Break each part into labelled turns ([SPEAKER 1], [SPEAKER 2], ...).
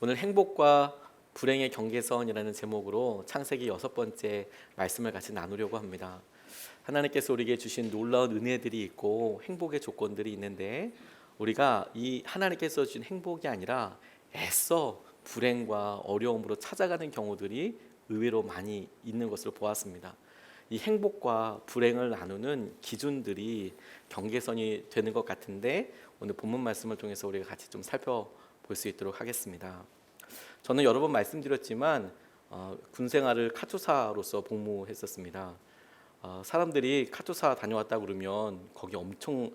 [SPEAKER 1] 오늘 행복과 불행의 경계선이라는 제목으로 창세기 6번째 말씀을 같이 나누려고 합니다. 하나님께서 우리에게 주신 놀라운 은혜들이 있고 행복의 조건들이 있는데 우리가 이 하나님께서 주신 행복이 아니라 애써 불행과 어려움으로 찾아가는 경우들이 의외로 많이 있는 것으로 보았습니다. 이 행복과 불행을 나누는 기준들이 경계선이 되는 것 같은데 오늘 본문 말씀을 통해서 우리가 같이 좀 살펴볼 수 있도록 하겠습니다. 저는 여러 번 말씀드렸지만 군 생활을 카투사로서 복무했었습니다. 사람들이 카투사 다녀왔다 그러면 거기 엄청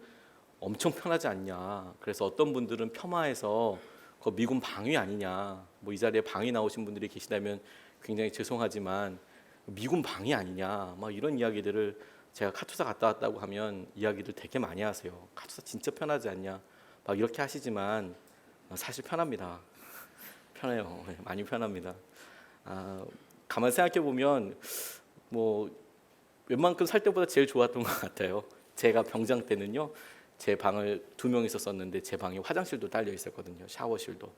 [SPEAKER 1] 편하지 않냐. 그래서 어떤 분들은 폄하해서 그 미군 방위 아니냐. 뭐 이 자리에 방위 나오신 분들이 계시다면 굉장히 죄송하지만 미군 방위 아니냐. 막 이런 이야기들을 제가 카투사 갔다 왔다고 하면 이야기를 되게 많이 하세요. 카투사 진짜 편하지 않냐. 막 이렇게 하시지만 사실 편합니다. 편해요. 많이 편합니다. 가만 생각해 보면 뭐 웬만큼 살 때보다 제일 좋았던 것 같아요. 제가 병장 때는요, 제 방을 2명이서 썼는데 제 방에 화장실도 딸려 있었거든요. 샤워실도.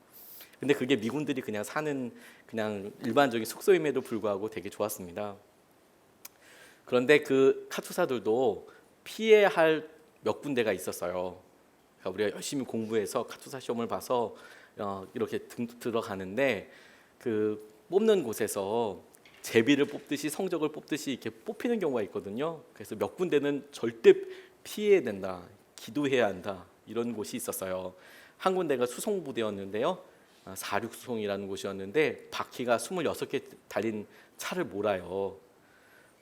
[SPEAKER 1] 근데 그게 미군들이 그냥 사는 그냥 일반적인 숙소임에도 불구하고 되게 좋았습니다. 그런데 그 카투사들도 피해야 할 몇 군데가 있었어요. 그러니까 우리가 열심히 공부해서 카투사 시험을 봐서 이렇게 들어가는데 그 뽑는 곳에서 제비를 뽑듯이 성적을 뽑듯이 이렇게 뽑히는 경우가 있거든요. 그래서 몇 군데는 절대 피해야 된다, 기도해야 한다 이런 곳이 있었어요. 한 군데가 수송부대였는데요. 46수송이라는 곳이었는데 바퀴가 26개 달린 차를 몰아요.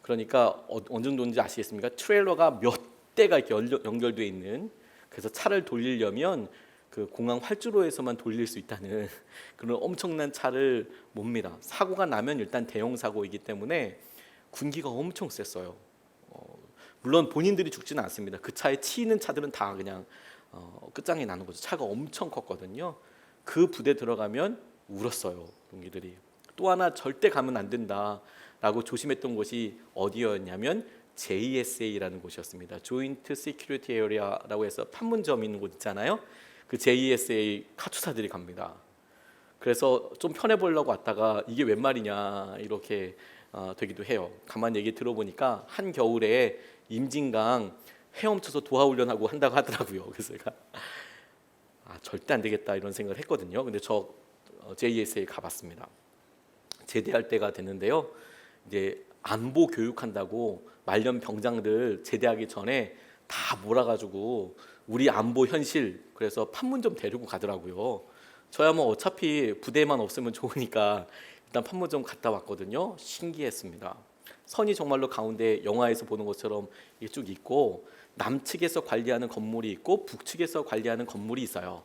[SPEAKER 1] 그러니까 어느 정도인지 아시겠습니까? 트레일러가 몇 대가 이렇게 연결되어 있는, 그래서 차를 돌리려면 그 공항 활주로에서만 돌릴 수 있다는 그런 엄청난 차를 몹니다. 사고가 나면 일단 대형 사고이기 때문에 군기가 엄청 셌어요. 물론 본인들이 죽지는 않습니다. 그 차에 치이는 차들은 다 그냥 끝장이 나는 거죠. 차가 엄청 컸거든요. 그 부대 들어가면 울었어요, 동기들이. 또 하나 절대 가면 안 된다라고 조심했던 곳이 어디였냐면 JSA라는 곳이었습니다. Joint Security Area라고 해서 판문점 있는 곳 있잖아요. 그 JSA 카투사들이 갑니다. 그래서 좀 편해 보려고 왔다가 이게 웬 말이냐 이렇게 되기도 해요. 가만 얘기 들어보니까 한 겨울에 임진강 헤엄쳐서 도하훈련하고 한다고 하더라고요. 그래서 제가 절대 안 되겠다 이런 생각을 했거든요. 근데 저 JSA 가봤습니다. 제대할 때가 됐는데요. 이제 안보 교육한다고 말년 병장들 제대하기 전에 다 몰아가지고 우리 안보 현실, 그래서 판문점 데리고 가더라고요. 저야 뭐 어차피 부대만 없으면 좋으니까 일단 판문점 갔다 왔거든요. 신기했습니다. 선이 정말로 가운데 영화에서 보는 것처럼 이게 쭉 있고 남측에서 관리하는 건물이 있고 북측에서 관리하는 건물이 있어요.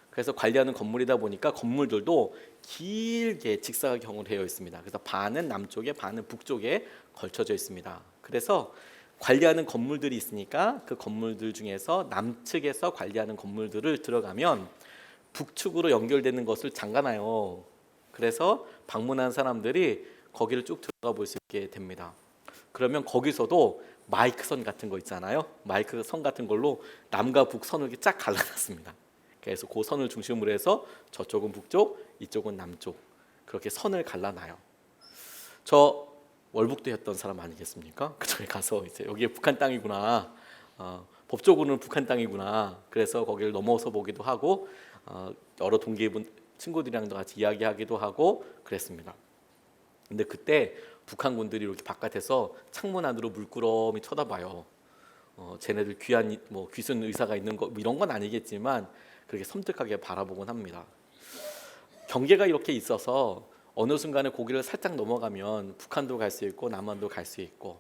[SPEAKER 1] 그래서 관리하는 건물이다 보니까 건물들도 길게 직사각형으로 되어 있습니다. 그래서 반은 남쪽에 반은 북쪽에 걸쳐져 있습니다. 그래서 관리하는 건물들이 있으니까 그 건물들 중에서 남측에서 관리하는 건물들을 들어가면 북측으로 연결되는 것을 잠가놔요. 그래서 방문한 사람들이 거기를 쭉 들어가 볼 수 있게 됩니다. 그러면 거기서도 마이크 선 같은 거 있잖아요. 마이크 선 같은 걸로 남과 북 선을 이렇게 쫙 갈라놨습니다. 그래서 그 선을 중심으로 해서 저쪽은 북쪽, 이쪽은 남쪽, 그렇게 선을 갈라놔요. 저 월북대 했던 사람 아니겠습니까? 그쪽에 가서 이제 여기에 북한 땅이구나, 법적으로는 북한 땅이구나. 그래서 거기를 넘어서 보기도 하고 여러 동기분 친구들이랑도 같이 이야기하기도 하고 그랬습니다. 근데 그때 북한군들이 이렇게 바깥에서 창문 안으로 물끄러미 쳐다봐요. 쟤네들 귀한 뭐 귀순 의사가 있는 거 이런 건 아니겠지만 그렇게 섬뜩하게 바라보곤 합니다. 경계가 이렇게 있어서 어느 순간에 고기를 살짝 넘어가면 북한도 갈 수 있고 남한도 갈 수 있고,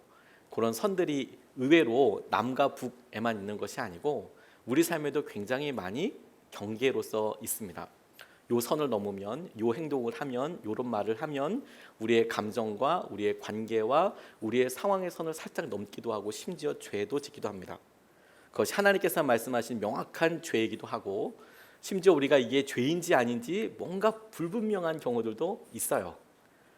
[SPEAKER 1] 그런 선들이 의외로 남과 북에만 있는 것이 아니고 우리 삶에도 굉장히 많이 경계로서 있습니다. 요 선을 넘으면, 요 행동을 하면, 요런 말을 하면 우리의 감정과 우리의 관계와 우리의 상황의 선을 살짝 넘기도 하고 심지어 죄도 짓기도 합니다. 그것이 하나님께서 말씀하신 명확한 죄이기도 하고 심지어 우리가 이게 죄인지 아닌지 뭔가 불분명한 경우들도 있어요.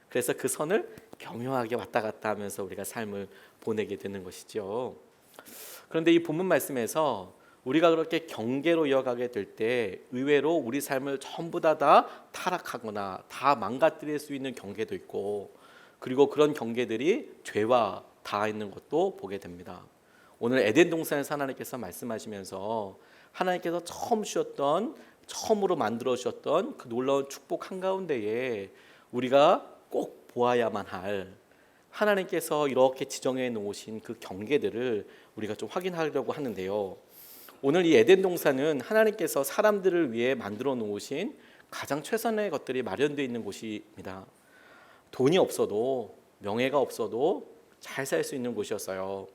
[SPEAKER 1] 그래서 그 선을 교묘하게 왔다 갔다 하면서 우리가 삶을 보내게 되는 것이죠. 그런데 이 본문 말씀에서 우리가 그렇게 경계로 이어가게 될 때 의외로 우리 삶을 전부 다 타락하거나 다 망가뜨릴 수 있는 경계도 있고, 그리고 그런 경계들이 죄와 닿아 있는 것도 보게 됩니다. 오늘 에덴 동산에서 하나님께서 말씀하시면서 하나님께서 처음으로 만들어 주셨던 그 놀라운 축복 한가운데에 우리가 꼭 보아야만 할, 하나님께서 이렇게 지정해 놓으신 그 경계들을 우리가 좀 확인하려고 하는데요. 오늘 이 에덴 동산은 하나님께서 사람들을 위해 만들어 놓으신 가장 최선의 것들이 마련되어 있는 곳입니다. 돈이 없어도, 명예가 없어도 잘 살 수 있는 곳이었어요.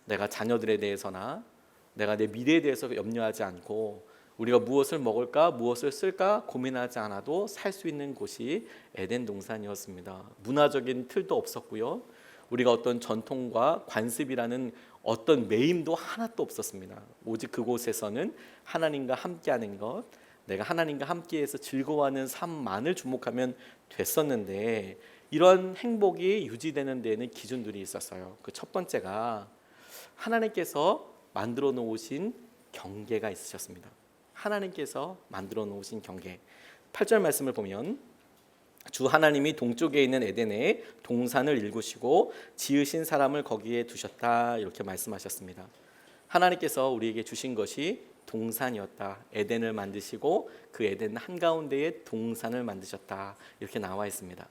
[SPEAKER 1] 내가 자녀들에 대해서나 내가 내 미래에 대해서 염려하지 않고 우리가 무엇을 먹을까, 무엇을 쓸까 고민하지 않아도 살 수 있는 곳이 에덴 동산이었습니다. 문화적인 틀도 없었고요. 우리가 어떤 전통과 관습이라는 어떤 매임도 하나도 없었습니다. 오직 그곳에서는 하나님과 함께하는 것, 내가 하나님과 함께해서 즐거워하는 삶만을 주목하면 됐었는데, 이런 행복이 유지되는 데에는 기준들이 있었어요. 그 첫 번째가 하나님께서 만들어 놓으신 경계가 있으셨습니다. 하나님께서 만들어 놓으신 경계. 8절 말씀을 보면 주 하나님이 동쪽에 있는 에덴에 동산을 일구시고 지으신 사람을 거기에 두셨다, 이렇게 말씀하셨습니다. 하나님께서 우리에게 주신 것이 동산이었다. 에덴을 만드시고 그 에덴 한가운데에 동산을 만드셨다, 이렇게 나와 있습니다.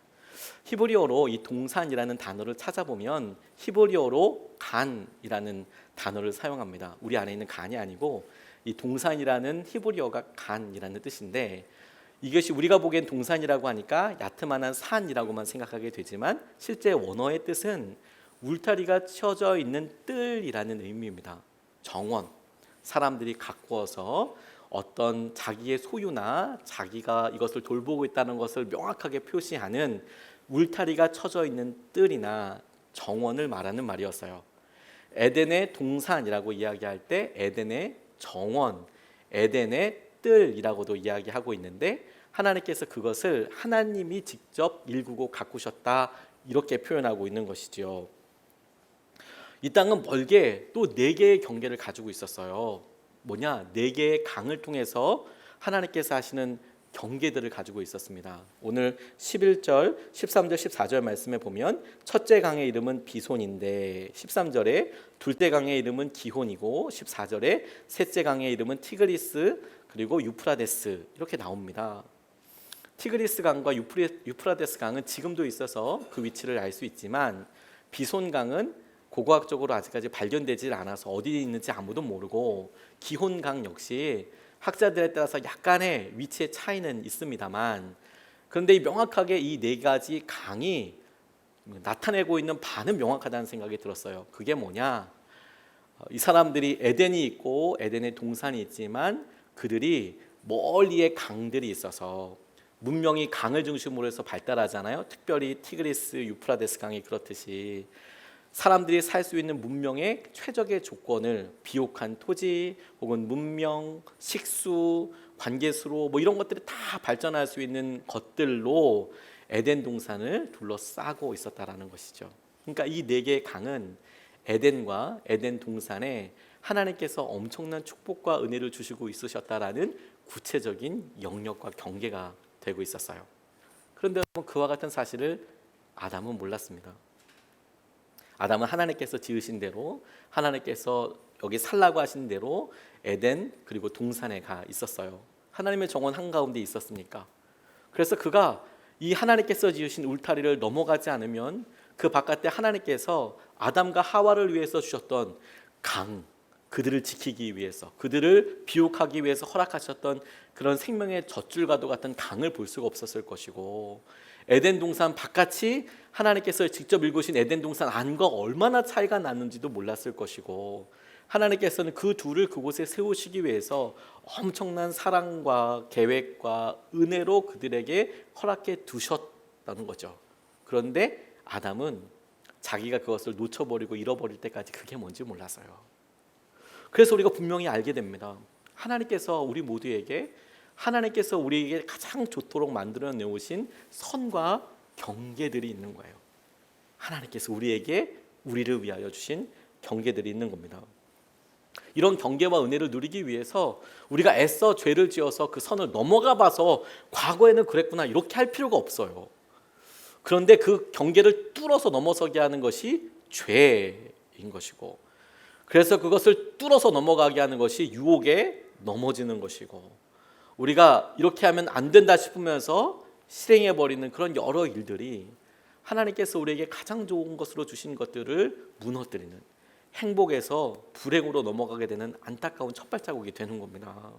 [SPEAKER 1] 히브리어로 이 동산이라는 단어를 찾아보면 히브리어로 간이라는 단어를 사용합니다. 우리 안에 있는 간이 아니고 이 동산이라는 히브리어가 간이라는 뜻인데, 이것이 우리가 보기엔 동산이라고 하니까 야트만한 산이라고만 생각하게 되지만 실제 원어의 뜻은 울타리가 쳐져 있는 뜰이라는 의미입니다. 정원, 사람들이 가꾸어서 어떤 자기의 소유나 자기가 이것을 돌보고 있다는 것을 명확하게 표시하는 울타리가 쳐져 있는 뜰이나 정원을 말하는 말이었어요. 에덴의 동산이라고 이야기할 때 에덴의 정원, 에덴의 뜰이라고도 이야기하고 있는데, 하나님께서 그것을 하나님이 직접 일구고 가꾸셨다, 이렇게 표현하고 있는 것이지요. 이 땅은 멀게 또 4개의 경계를 가지고 있었어요. 뭐냐? 4개의 강을 통해서 하나님께서 하시는 경계들을 가지고 있었습니다. 오늘 11절, 13절, 14절 말씀에 보면 첫째 강의 이름은 비손인데, 13절에 둘째 강의 이름은 기혼이고, 14절에 셋째 강의 이름은 티그리스, 그리고 유프라데스, 이렇게 나옵니다. 티그리스 강과 유프라데스 강은 지금도 있어서 그 위치를 알 수 있지만, 비손 강은 고고학적으로 아직까지 발견되지 않아서 어디에 있는지 아무도 모르고, 기혼 강 역시 학자들에 따라서 약간의 위치의 차이는 있습니다만, 그런데 명확하게 이 4가지 강이 나타내고 있는 바는 명확하다는 생각이 들었어요. 그게 뭐냐? 이 사람들이 에덴이 있고 에덴의 동산이 있지만 그들이 멀리에 강들이 있어서, 문명이 강을 중심으로 해서 발달하잖아요. 특별히 티그리스, 유프라데스 강이 그렇듯이 사람들이 살 수 있는 문명의 최적의 조건을, 비옥한 토지 혹은 문명, 식수, 관계수로 이런 것들이 다 발전할 수 있는 것들로 에덴 동산을 둘러싸고 있었다라는 것이죠. 그러니까 이 4개의 강은 에덴과 에덴 동산에 하나님께서 엄청난 축복과 은혜를 주시고 있으셨다라는 구체적인 영역과 경계가 되고 있었어요. 그런데 그와 같은 사실을 아담은 몰랐습니다. 아담은 하나님께서 지으신 대로, 하나님께서 여기 살라고 하신 대로 에덴 그리고 동산에 가 있었어요. 하나님의 정원 한가운데 있었으니까. 그래서 그가 이 하나님께서 지으신 울타리를 넘어가지 않으면 그 바깥에 하나님께서 아담과 하와를 위해서 주셨던 강, 그들을 지키기 위해서, 그들을 비옥하기 위해서 허락하셨던 그런 생명의 젖줄과도 같은 강을 볼 수가 없었을 것이고, 에덴 동산 바깥이 하나님께서 직접 일구신 에덴 동산 안과 얼마나 차이가 났는지도 몰랐을 것이고, 하나님께서는 그 둘을 그곳에 세우시기 위해서 엄청난 사랑과 계획과 은혜로 그들에게 허락해 두셨다는 거죠. 그런데 아담은 자기가 그것을 놓쳐버리고 잃어버릴 때까지 그게 뭔지 몰랐어요. 그래서 우리가 분명히 알게 됩니다. 하나님께서 우리 모두에게, 하나님께서 우리에게 가장 좋도록 만들어 놓으신 선과 경계들이 있는 거예요. 하나님께서 우리에게, 우리를 위하여 주신 경계들이 있는 겁니다. 이런 경계와 은혜를 누리기 위해서 우리가 애써 죄를 지어서 그 선을 넘어가 봐서 과거에는 그랬구나 이렇게 할 필요가 없어요. 그런데 그 경계를 뚫어서 넘어서게 하는 것이 죄인 것이고, 그래서 그것을 뚫어서 넘어가게 하는 것이 유혹에 넘어지는 것이고, 우리가 이렇게 하면 안 된다 싶으면서 실행해버리는 그런 여러 일들이 하나님께서 우리에게 가장 좋은 것으로 주신 것들을 무너뜨리는, 행복에서 불행으로 넘어가게 되는 안타까운 첫 발자국이 되는 겁니다.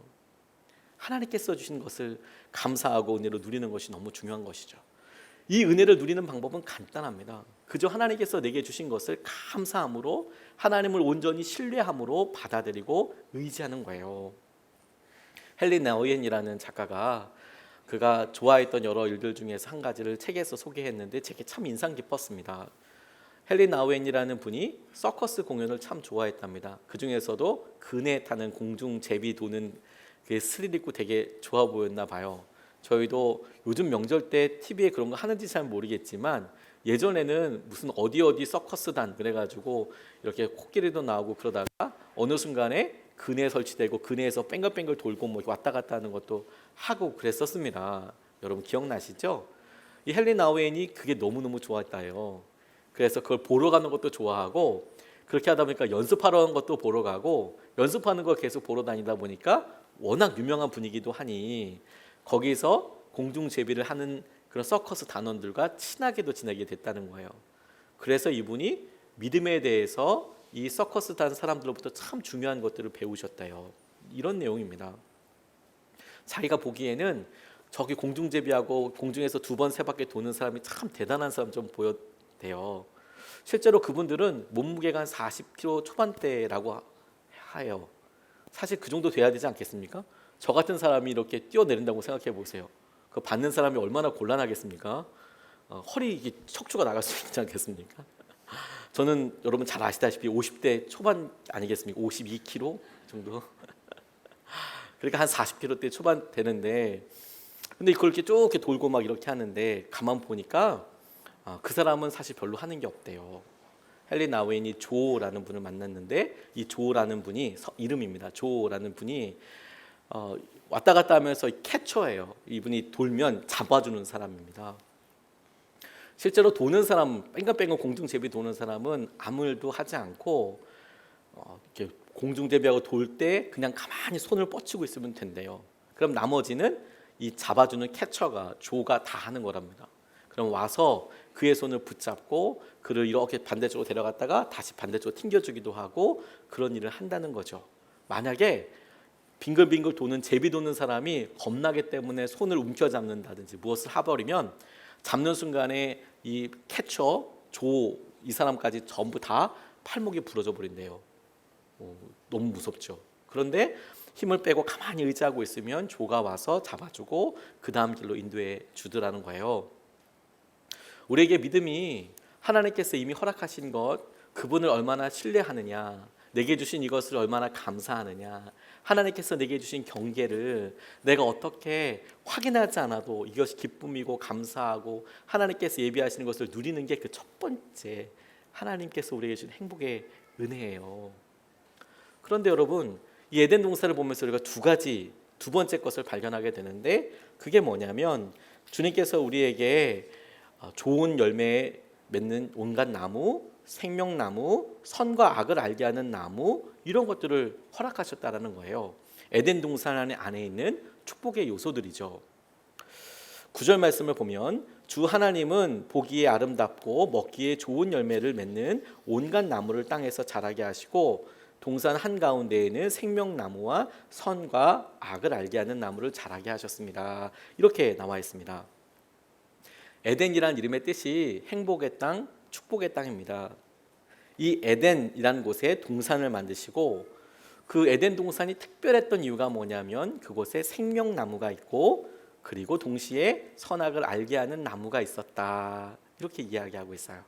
[SPEAKER 1] 하나님께서 주신 것을 감사하고 은혜로 누리는 것이 너무 중요한 것이죠. 이 은혜를 누리는 방법은 간단합니다. 그저 하나님께서 내게 주신 것을 감사함으로, 하나님을 온전히 신뢰함으로 받아들이고 의지하는 거예요. 헨리 나우엔이라는 작가가 그가 좋아했던 여러 일들 중에서 한 가지를 책에서 소개했는데 제게 참 인상 깊었습니다. 헨리 나우엔이라는 분이 서커스 공연을 참 좋아했답니다. 그 중에서도 그네 타는 공중 제비 도는 그 스릴 있고 되게 좋아 보였나 봐요. 저희도 요즘 명절 때 TV에 그런 거 하는지 잘 모르겠지만 예전에는 무슨 어디 서커스단 그래가지고 이렇게 코끼리도 나오고 그러다가 어느 순간에 그네 설치되고 그네에서 뺑글뺑글 돌고 뭐 왔다 갔다 하는 것도 하고 그랬었습니다. 여러분 기억나시죠? 이 헨리 나우엔이 그게 너무너무 좋았다요. 그래서 그걸 보러 가는 것도 좋아하고, 그렇게 하다 보니까 연습하러 가는 것도 보러 가고, 연습하는 걸 계속 보러 다니다 보니까 워낙 유명한 분이기도 하니 거기서 공중제비를 하는 그런 서커스 단원들과 친하게도 지내게 됐다는 거예요. 그래서 이분이 믿음에 대해서 이 서커스 단 사람들로부터 참 중요한 것들을 배우셨대요. 이런 내용입니다. 자기가 보기에는 저기 공중제비하고 공중에서 2번 3바퀴 도는 사람이 참 대단한 사람 좀 보였대요. 실제로 그분들은 몸무게가 한 40kg 초반대라고 해요. 사실 그 정도 돼야 되지 않겠습니까? 저 같은 사람이 이렇게 뛰어내린다고 생각해 보세요. 그 받는 사람이 얼마나 곤란하겠습니까? 허리 이게 척추가 나갈 수 있지 않겠습니까? 저는 여러분 잘 아시다시피 50대 초반 아니겠습니까? 52kg 정도. 그러니까 한 40kg대 초반 되는데, 근데 그걸 이렇게 쭉 이렇게 돌고 막 이렇게 하는데 가만 보니까 그 사람은 사실 별로 하는 게 없대요. 헨리 나우엔이 조라는 분을 만났는데, 이 조라는 분이 이름입니다. 조라는 분이 왔다 갔다 하면서 캐쳐예요. 이분이 돌면 잡아주는 사람입니다. 실제로 도는 사람, 뺑글뺑글 공중제비 도는 사람은 아무 일도 하지 않고 이렇게 공중제비하고 돌 때 그냥 가만히 손을 뻗치고 있으면 된대요. 그럼 나머지는 이 잡아주는 캐쳐가, 조가 다 하는 거랍니다. 그럼 와서 그의 손을 붙잡고 그를 이렇게 반대쪽으로 데려갔다가 다시 반대쪽으로 튕겨주기도 하고 그런 일을 한다는 거죠. 만약에 빙글빙글 도는 제비 도는 사람이 겁나기 때문에 손을 움켜잡는다든지 무엇을 해버리면 잡는 순간에 이 캐쳐, 조, 이 사람까지 전부 다 팔목이 부러져 버린대요. 너무 무섭죠. 그런데 힘을 빼고 가만히 의지하고 있으면 조가 와서 잡아주고 그 다음 길로 인도해 주더라는 거예요. 우리에게 믿음이 하나님께서 이미 허락하신 것, 그분을 얼마나 신뢰하느냐, 내게 주신 이것을 얼마나 감사하느냐, 하나님께서 내게 주신 경계를 내가 어떻게 확인하지 않아도 이것이 기쁨이고 감사하고 하나님께서 예비하시는 것을 누리는 게 그 첫 번째 하나님께서 우리에게 주신 행복의 은혜예요. 그런데 여러분, 이 에덴 동산을 보면서 우리가 두 번째 것을 발견하게 되는데, 그게 뭐냐면 주님께서 우리에게 좋은 열매 맺는 온갖 나무, 생명나무, 선과 악을 알게 하는 나무, 이런 것들을 허락하셨다라는 거예요. 에덴 동산 안에 있는 축복의 요소들이죠. 9절 말씀을 보면 주 하나님은 보기에 아름답고 먹기에 좋은 열매를 맺는 온갖 나무를 땅에서 자라게 하시고 동산 한가운데에는 생명나무와 선과 악을 알게 하는 나무를 자라게 하셨습니다. 이렇게 나와 있습니다. 에덴이라는 이름의 뜻이 행복의 땅, 축복의 땅입니다. 이 에덴이라는 곳에 동산을 만드시고 그 에덴 동산이 특별했던 이유가 뭐냐면 그곳에 생명나무가 있고 그리고 동시에 선악을 알게 하는 나무가 있었다. 이렇게 이야기하고 있어요.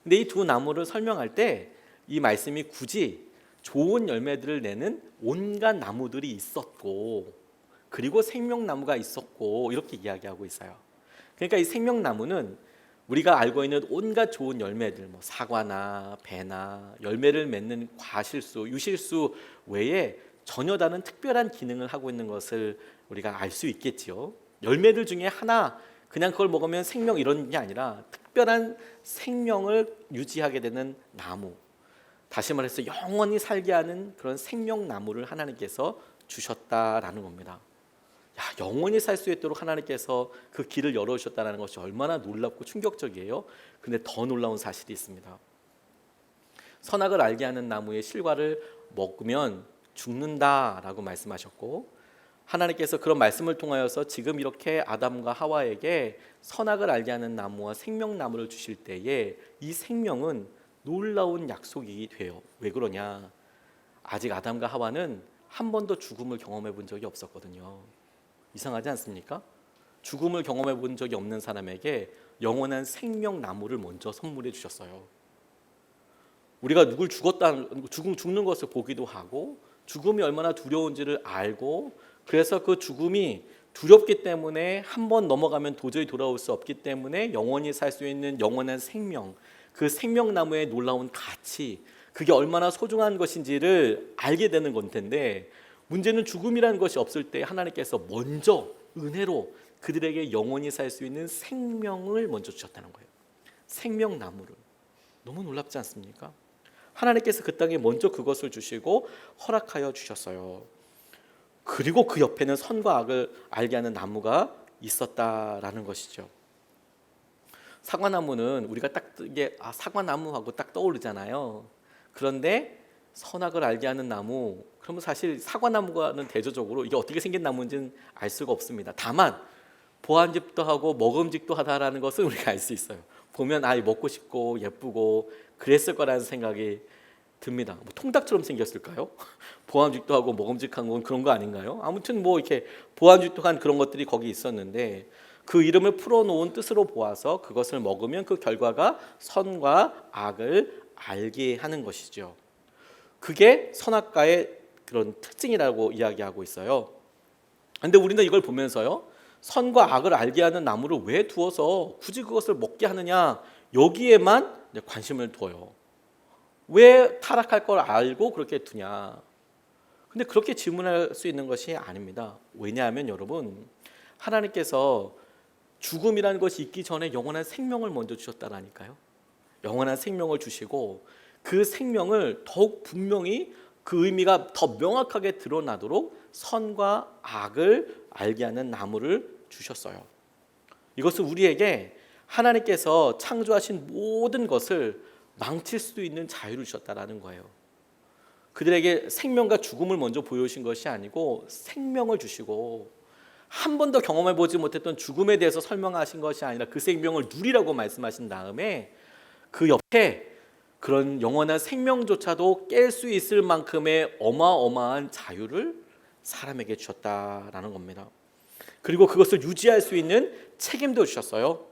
[SPEAKER 1] 근데 이 두 나무를 설명할 때 이 말씀이 굳이 좋은 열매들을 내는 온갖 나무들이 있었고 그리고 생명나무가 있었고 이렇게 이야기하고 있어요. 그러니까 이 생명나무는 우리가 알고 있는 온갖 좋은 열매들, 뭐 사과나 배나 열매를 맺는 과실수, 유실수 외에 전혀 다른 특별한 기능을 하고 있는 것을 우리가 알 수 있겠지요. 열매들 중에 하나, 그냥 그걸 먹으면 생명 이런 게 아니라 특별한 생명을 유지하게 되는 나무, 다시 말해서 영원히 살게 하는 그런 생명나무를 하나님께서 주셨다라는 겁니다. 야, 영원히 살 수 있도록 하나님께서 그 길을 열어주셨다는 것이 얼마나 놀랍고 충격적이에요. 근데 더 놀라운 사실이 있습니다. 선악을 알게 하는 나무의 실과를 먹으면 죽는다라고 말씀하셨고, 하나님께서 그런 말씀을 통하여서 지금 이렇게 아담과 하와에게 선악을 알게 하는 나무와 생명나무를 주실 때에 이 생명은 놀라운 약속이 돼요. 왜 그러냐? 아직 아담과 하와는 한 번도 죽음을 경험해 본 적이 없었거든요. 이상하지 않습니까? 죽음을 경험해 본 적이 없는 사람에게 영원한 생명나무를 먼저 선물해 주셨어요. 우리가 누굴 죽는 것을 보기도 하고 죽음이 얼마나 두려운지를 알고, 그래서 그 죽음이 두렵기 때문에 한 번 넘어가면 도저히 돌아올 수 없기 때문에 영원히 살 수 있는 영원한 생명, 그 생명나무의 놀라운 가치, 그게 얼마나 소중한 것인지를 알게 되는 건텐데, 문제는 죽음이라는 것이 없을 때 하나님께서 먼저 은혜로 그들에게 영원히 살 수 있는 생명을 먼저 주셨다는 거예요. 생명나무를. 너무 놀랍지 않습니까? 하나님께서 그 땅에 먼저 그것을 주시고 허락하여 주셨어요. 그리고 그 옆에는 선과 악을 알게 하는 나무가 있었다라는 것이죠. 사과나무는 우리가 딱 이게 사과나무하고 딱 떠오르잖아요. 그런데 선악을 알게 하는 나무, 그러면 사실 사과나무와는 대조적으로 이게 어떻게 생긴 나무인지는 알 수가 없습니다. 다만 보안집도 하고 먹음직도 하다라는 것은 우리가 알 수 있어요. 보면 먹고 싶고 예쁘고 그랬을 거라는 생각이 듭니다. 뭐 통닭처럼 생겼을까요? 보안직도 하고 먹음직한 건 그런 거 아닌가요? 아무튼 뭐 이렇게 보안직도한 그런 것들이 거기 있었는데, 그 이름을 풀어놓은 뜻으로 보아서 그것을 먹으면 그 결과가 선과 악을 알게 하는 것이죠. 그게 선악과의 그런 특징이라고 이야기하고 있어요. 그런데 우리는 이걸 보면서요, 선과 악을 알게 하는 나무를 왜 두어서 굳이 그것을 먹게 하느냐, 여기에만 관심을 둬요. 왜 타락할 걸 알고 그렇게 두냐? 근데 그렇게 질문할 수 있는 것이 아닙니다. 왜냐하면 여러분, 하나님께서 죽음이라는 것이 있기 전에 영원한 생명을 먼저 주셨다라니까요. 영원한 생명을 주시고 그 생명을 더욱 분명히 그 의미가 더 명확하게 드러나도록 선과 악을 알게 하는 나무를 주셨어요. 이것은 우리에게 하나님께서 창조하신 모든 것을 망칠 수 있는 자유를 주셨다라는 거예요. 그들에게 생명과 죽음을 먼저 보여주신 것이 아니고 생명을 주시고, 한 번도 경험해 보지 못했던 죽음에 대해서 설명하신 것이 아니라 그 생명을 누리라고 말씀하신 다음에 그 옆에 그런 영원한 생명조차도 깰 수 있을 만큼의 어마어마한 자유를 사람에게 주셨다라는 겁니다. 그리고 그것을 유지할 수 있는 책임도 주셨어요.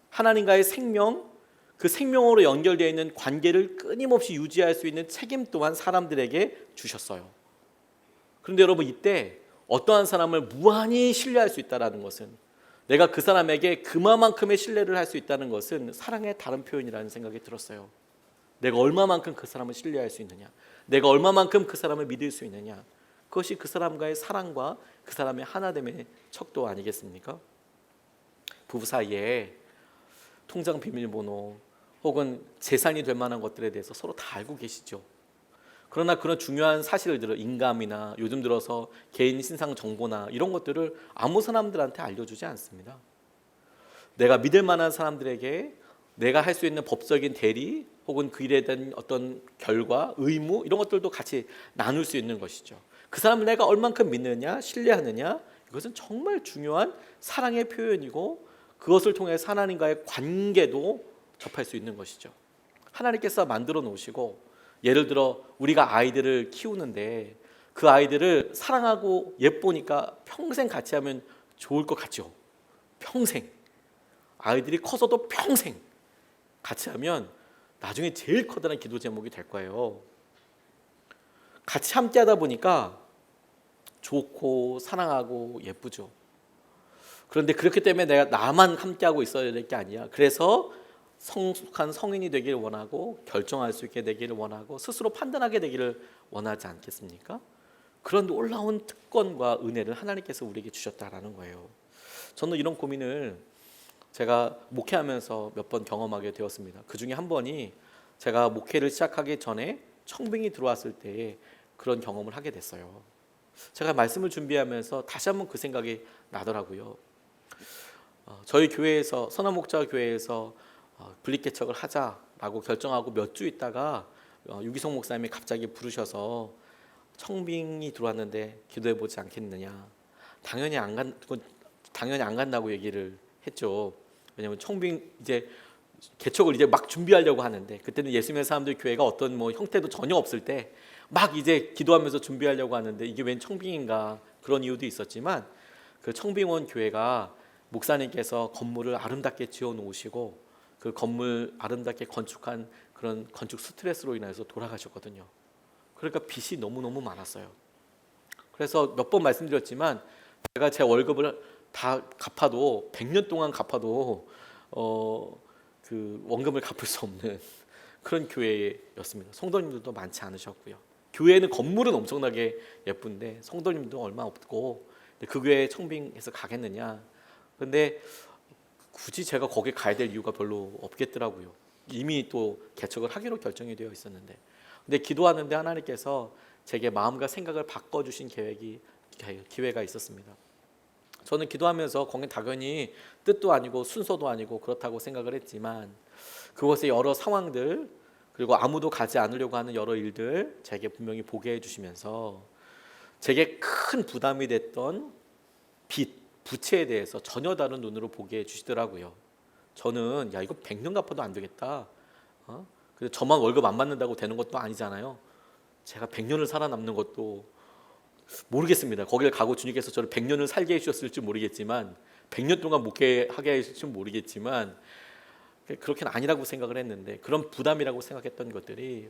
[SPEAKER 1] 하나님과의 생명, 그 생명으로 연결되어 있는 관계를 끊임없이 유지할 수 있는 책임 또한 사람들에게 주셨어요. 그런데 여러분, 이때 어떠한 사람을 무한히 신뢰할 수 있다는 것은, 내가 그 사람에게 그만큼의 신뢰를 할 수 있다는 것은 사랑의 다른 표현이라는 생각이 들었어요. 내가 얼마만큼 그 사람을 신뢰할 수 있느냐, 내가 얼마만큼 그 사람을 믿을 수 있느냐, 그것이 그 사람과의 사랑과 그 사람의 하나됨의 척도 아니겠습니까? 부부 사이에 통장 비밀번호 혹은 재산이 될 만한 것들에 대해서 서로 다 알고 계시죠. 그러나 그런 중요한 사실들을, 인감이나 요즘 들어서 개인 신상 정보나 이런 것들을 아무 사람들한테 알려주지 않습니다. 내가 믿을 만한 사람들에게 내가 할 수 있는 법적인 대리 혹은 그 일에 대한 어떤 결과, 의무, 이런 것들도 같이 나눌 수 있는 것이죠. 그 사람을 내가 얼만큼 믿느냐, 신뢰하느냐, 이것은 정말 중요한 사랑의 표현이고, 그것을 통해서 하나님과의 관계도 접할 수 있는 것이죠. 하나님께서 만들어 놓으시고, 예를 들어 우리가 아이들을 키우는데 그 아이들을 사랑하고 예쁘니까 평생 같이 하면 좋을 것 같죠. 평생. 아이들이 커서도 평생 같이 하면 나중에 제일 커다란 기도 제목이 될 거예요. 같이 함께 하다 보니까 좋고 사랑하고 예쁘죠. 그런데 그렇기 때문에 내가 나만 함께하고 있어야 될 게 아니야. 그래서 성숙한 성인이 되기를 원하고 결정할 수 있게 되기를 원하고 스스로 판단하게 되기를 원하지 않겠습니까? 그런 놀라운 특권과 은혜를 하나님께서 우리에게 주셨다라는 거예요. 저는 이런 고민을 제가 목회하면서 몇 번 경험하게 되었습니다. 그 중에 한 번이 제가 목회를 시작하기 전에 청빙이 들어왔을 때 그런 경험을 하게 됐어요. 제가 말씀을 준비하면서 다시 한번 그 생각이 나더라고요. 저희 교회에서 선한 목자 교회에서 분립 개척을 하자라고 결정하고 몇 주 있다가 유기성 목사님이 갑자기 부르셔서 청빙이 들어왔는데 기도해 보지 않겠느냐. 당연히 안 간다고 얘기를 했죠. 왜냐하면 청빙 이제 개척을 이제 막 준비하려고 하는데, 그때는 예수님의 사람들 교회가 어떤 뭐 형태도 전혀 없을 때 막 이제 기도하면서 준비하려고 하는데 이게 웬 청빙인가, 그런 이유도 있었지만 그 청빙원 교회가 목사님께서 건물을 아름답게 지어 놓으시고 그 건물 아름답게 건축한 그런 건축 스트레스로 인해서 돌아가셨거든요. 그러니까 빚이 너무너무 많았어요. 그래서 몇 번 말씀드렸지만 제가 제 월급을 다 갚아도 100년 동안 갚아도 그 원금을 갚을 수 없는 그런 교회였습니다. 성도님들도 많지 않으셨고요. 교회는 건물은 엄청나게 예쁜데 성도님도 얼마 없고, 그 교회에 청빙해서 가겠느냐. 근데 굳이 제가 거기 가야 될 이유가 별로 없겠더라고요. 이미 또 개척을 하기로 결정이 되어 있었는데. 근데 기도하는데 하나님께서 제게 마음과 생각을 바꿔주신 기회가 있었습니다. 저는 기도하면서 거긴 당연히 뜻도 아니고 순서도 아니고 그렇다고 생각을 했지만 그곳의 여러 상황들, 그리고 아무도 가지 않으려고 하는 여러 일들 제게 분명히 보게 해주시면서 제게 큰 부담이 됐던 빚, 부채에 대해서 전혀 다른 눈으로 보게 해주시더라고요. 저는 야, 이거 100년 갚아도 안 되겠다. 근데 저만 월급 안 받는다고 되는 것도 아니잖아요. 제가 100년을 살아남는 것도 모르겠습니다. 거기를 가고 주님께서 저를 100년을 살게 해주셨을지 모르겠지만, 100년 동안 목회하게 해주실지 모르겠지만 그렇게는 아니라고 생각을 했는데, 그런 부담이라고 생각했던 것들이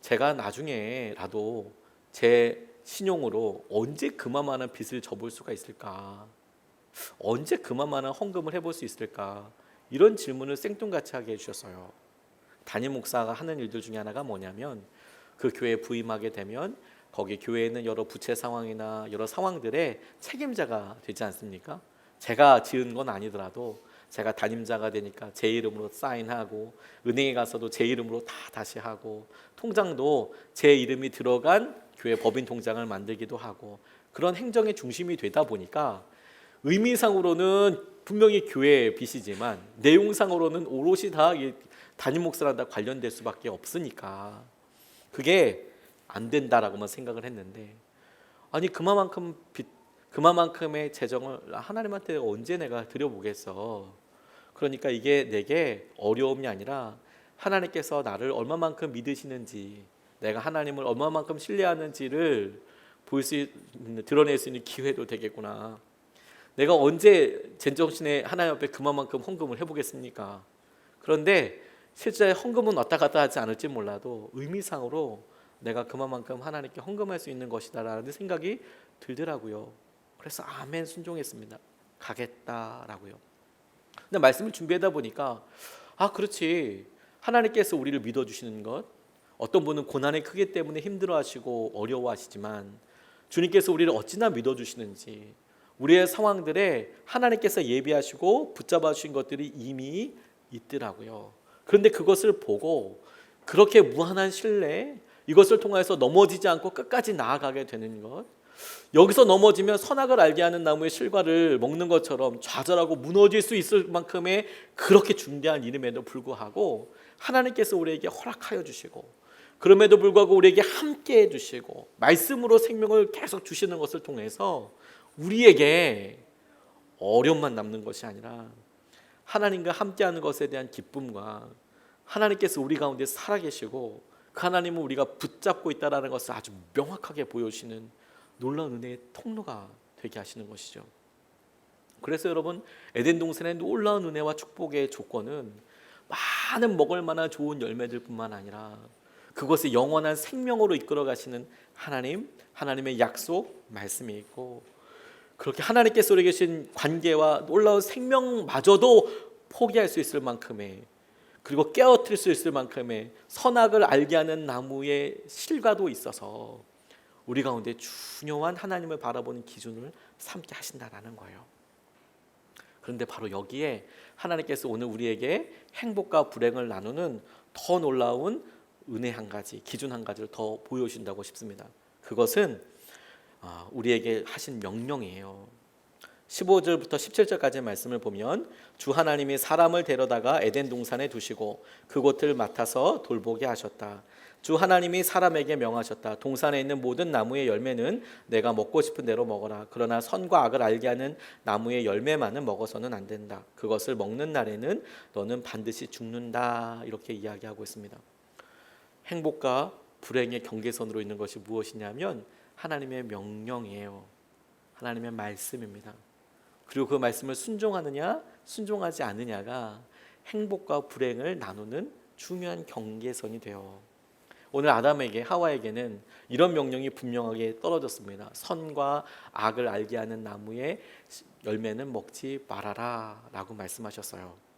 [SPEAKER 1] 제가 나중에라도 제 신용으로 언제 그만한 빚을 져볼 수가 있을까, 언제 그만한 헌금을 해볼 수 있을까, 이런 질문을 생뚱같이 하게 해주셨어요. 담임 목사가 하는 일들 중에 하나가 뭐냐면, 그 교회에 부임하게 되면 거기 교회에는 여러 부채 상황이나 여러 상황들의 책임자가 되지 않습니까? 제가 지은 건 아니더라도 제가 담임자가 되니까 제 이름으로 사인하고, 은행에 가서도 제 이름으로 다시 하고, 통장도 제 이름이 들어간 교회 법인 통장을 만들기도 하고, 그런 행정의 중심이 되다 보니까 의미상으로는 분명히 교회의 빚이지만 내용상으로는 오롯이 다 담임 목사랑 다 관련될 수밖에 없으니까 그게 안 된다라고만 생각을 했는데, 아니 그만큼의 재정을 하나님한테 언제 내가 드려보겠어. 그러니까 이게 내게 어려움이 아니라 하나님께서 나를 얼마만큼 믿으시는지, 내가 하나님을 얼마만큼 신뢰하는지를 드러낼 수 있는 기회도 되겠구나. 내가 언제 제정신에 하나님 앞에 그만큼 헌금을 해보겠습니까? 그런데 실제 헌금은 왔다 갔다 하지 않을지 몰라도 의미상으로 내가 그만큼 하나님께 헌금할 수 있는 것이다라는 생각이 들더라고요. 그래서 아멘 순종했습니다. 가겠다라고요. 근데 말씀을 준비하다 보니까 그렇지, 하나님께서 우리를 믿어주시는 것, 어떤 분은 고난의 크기 때문에 힘들어하시고 어려워하시지만 주님께서 우리를 어찌나 믿어주시는지, 우리의 상황들에 하나님께서 예비하시고 붙잡아 주신 것들이 이미 있더라고요. 그런데 그것을 보고 그렇게 무한한 신뢰, 이것을 통해서 넘어지지 않고 끝까지 나아가게 되는 것, 여기서 넘어지면 선악을 알게 하는 나무의 실과를 먹는 것처럼 좌절하고 무너질 수 있을 만큼의 그렇게 중대한 일임에도 불구하고 하나님께서 우리에게 허락하여 주시고, 그럼에도 불구하고 우리에게 함께 해주시고 말씀으로 생명을 계속 주시는 것을 통해서 우리에게 어려움만 남는 것이 아니라 하나님과 함께하는 것에 대한 기쁨과 하나님께서 우리 가운데 살아계시고 그 하나님을 우리가 붙잡고 있다는 것을 아주 명확하게 보여주시는 놀라운 은혜의 통로가 되게 하시는 것이죠. 그래서 여러분, 에덴 동산의 놀라운 은혜와 축복의 조건은 많은 먹을 만한 좋은 열매들 뿐만 아니라 그것을 영원한 생명으로 이끌어 가시는 하나님의 약속 말씀이 있고, 그렇게 하나님께서 우리에게 주신 관계와 놀라운 생명마저도 포기할 수 있을 만큼의, 그리고 깨어뜨릴 수 있을 만큼의 선악을 알게 하는 나무의 실과도 있어서 우리 가운데 중요한 하나님을 바라보는 기준을 삼게 하신다라는 거예요. 그런데 바로 여기에 하나님께서 오늘 우리에게 행복과 불행을 나누는 더 놀라운 은혜 한 가지, 기준 한 가지를 더 보여주신다고 싶습니다. 그것은 우리에게 하신 명령이에요. 15절부터 17절까지의 말씀을 보면 주 하나님이 사람을 데려다가 에덴 동산에 두시고 그곳을 맡아서 돌보게 하셨다. 주 하나님이 사람에게 명하셨다. 동산에 있는 모든 나무의 열매는 내가 먹고 싶은 대로 먹어라. 그러나 선과 악을 알게 하는 나무의 열매만은 먹어서는 안 된다. 그것을 먹는 날에는 너는 반드시 죽는다. 이렇게 이야기하고 있습니다. 행복과 불행의 경계선으로 있는 것이 무엇이냐면 하나님의 명령이에요. 하나님의 말씀입니다. 그리고 그 말씀을 순종하느냐 순종하지 않느냐가 행복과 불행을 나누는 중요한 경계선이 돼요. 오늘 아담에게, 하와에게는 이런 명령이 분명하게 떨어졌습니다. 선과 악을 알게 하는 나무의 열매는 먹지 말아라 라고 말씀하셨어요.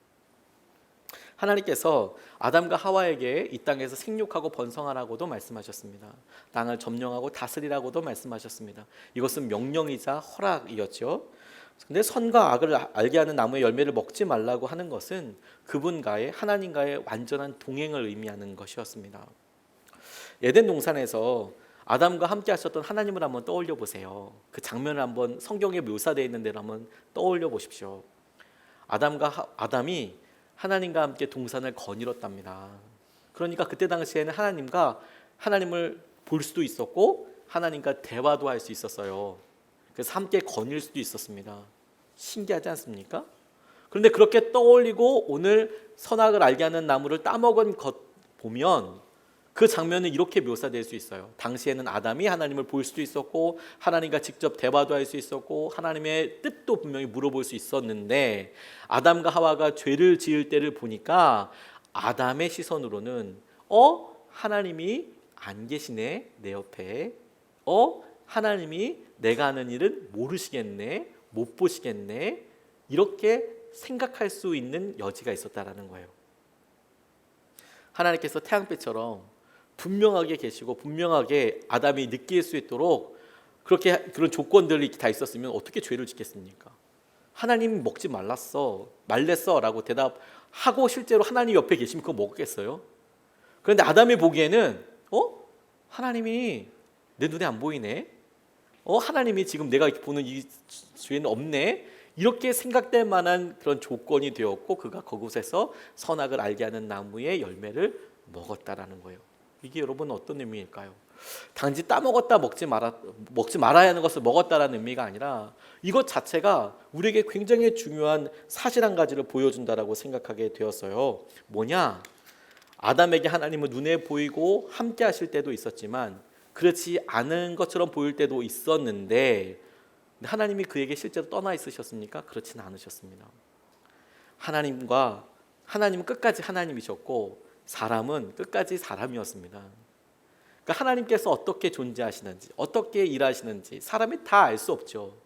[SPEAKER 1] 하나님께서 아담과 하와에게 이 땅에서 생육하고 번성하라고도 말씀하셨습니다. 땅을 점령하고 다스리라고도 말씀하셨습니다. 이것은 명령이자 허락이었죠. 근데 선과 악을 알게 하는 나무의 열매를 먹지 말라고 하는 것은 그분과의, 하나님과의 완전한 동행을 의미하는 것이었습니다. 에덴 동산에서 아담과 함께 하셨던 하나님을 한번 떠올려 보세요. 그 장면을 한번 성경에 묘사되어 있는 대로 한번 떠올려 보십시오. 아담이 하나님과 함께 동산을 거닐었답니다. 그러니까 그때 당시에는 하나님을 볼 수도 있었고 하나님과 대화도 할 수 있었어요. 그래서 함께 거닐 수도 있었습니다. 신기하지 않습니까? 그런데 그렇게 떠올리고 오늘 선악을 알게 하는 나무를 따먹은 것 보면 그 장면은 이렇게 묘사될 수 있어요. 당시에는 아담이 하나님을 볼 수도 있었고 하나님과 직접 대화도 할 수 있었고 하나님의 뜻도 분명히 물어볼 수 있었는데 아담과 하와가 죄를 지을 때를 보니까 아담의 시선으로는 하나님이 안 계시네 내 옆에, 하나님이 내가 하는 일은 모르시겠네, 못 보시겠네, 이렇게 생각할 수 있는 여지가 있었다라는 거예요. 하나님께서 태양빛처럼 분명하게 계시고 분명하게 아담이 느낄 수 있도록 그런 조건들이 다 있었으면 어떻게 죄를 짓겠습니까? 하나님 먹지 말랬어 라고 대답하고 실제로 하나님 옆에 계시면 그거 먹겠어요? 그런데 아담이 보기에는 하나님이 내 눈에 안 보이네, 하나님이 지금 내가 보는 이 죄는 없네, 이렇게 생각될 만한 그런 조건이 되었고 그가 그곳에서 선악을 알게 하는 나무의 열매를 먹었다라는 거예요. 이게 여러분 어떤 의미일까요? 단지 따먹었다 먹지 말아야 하는 것을 먹었다라는 의미가 아니라 이것 자체가 우리에게 굉장히 중요한 사실 한 가지를 보여준다라고 생각하게 되었어요. 뭐냐? 아담에게 하나님은 눈에 보이고 함께 하실 때도 있었지만 그렇지 않은 것처럼 보일 때도 있었는데 하나님이 그에게 실제로 떠나 있으셨습니까? 그렇지는 않으셨습니다. 하나님은 끝까지 하나님이셨고 사람은 끝까지 사람이었습니다. 그러니까 하나님께서 어떻게 존재하시는지, 어떻게 일하시는지 사람이 다 알 수 없죠.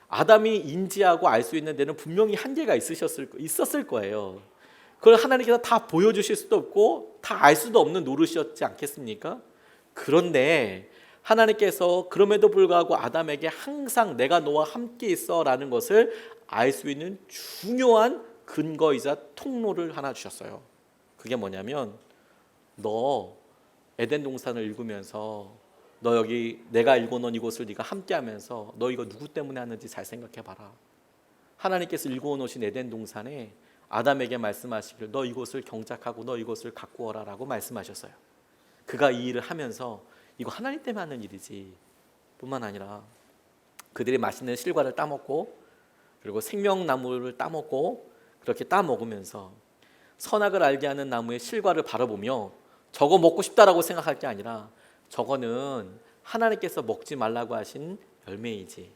[SPEAKER 1] 아담이 인지하고 알 수 있는 데는 분명히 한계가 있었을 거예요. 그걸 하나님께서 다 보여주실 수도 없고 다 알 수도 없는 노릇이었지 않겠습니까? 그런데 하나님께서 그럼에도 불구하고 아담에게 항상 내가 너와 함께 있어 라는 것을 알 수 있는 중요한 근거이자 통로를 하나 주셨어요. 그게 뭐냐면 너 에덴 동산을 읽으면서 너 여기 내가 읽어놓은 이곳을 네가 함께 하면서 너 이거 누구 때문에 하는지 잘 생각해 봐라. 하나님께서 읽어놓으신 에덴 동산에 아담에게 말씀하시길 너 이곳을 경작하고 너 이곳을 가꾸어라 라고 말씀하셨어요. 그가 이 일을 하면서 이거 하나님 때문에 하는 일이지 뿐만 아니라 그들이 맛있는 실과를 따먹고 그리고 생명나무를 따먹고 그렇게 따먹으면서 선악을 알게 하는 나무의 실과를 바라보며 저거 먹고 싶다라고 생각할 게 아니라 저거는 하나님께서 먹지 말라고 하신 열매이지,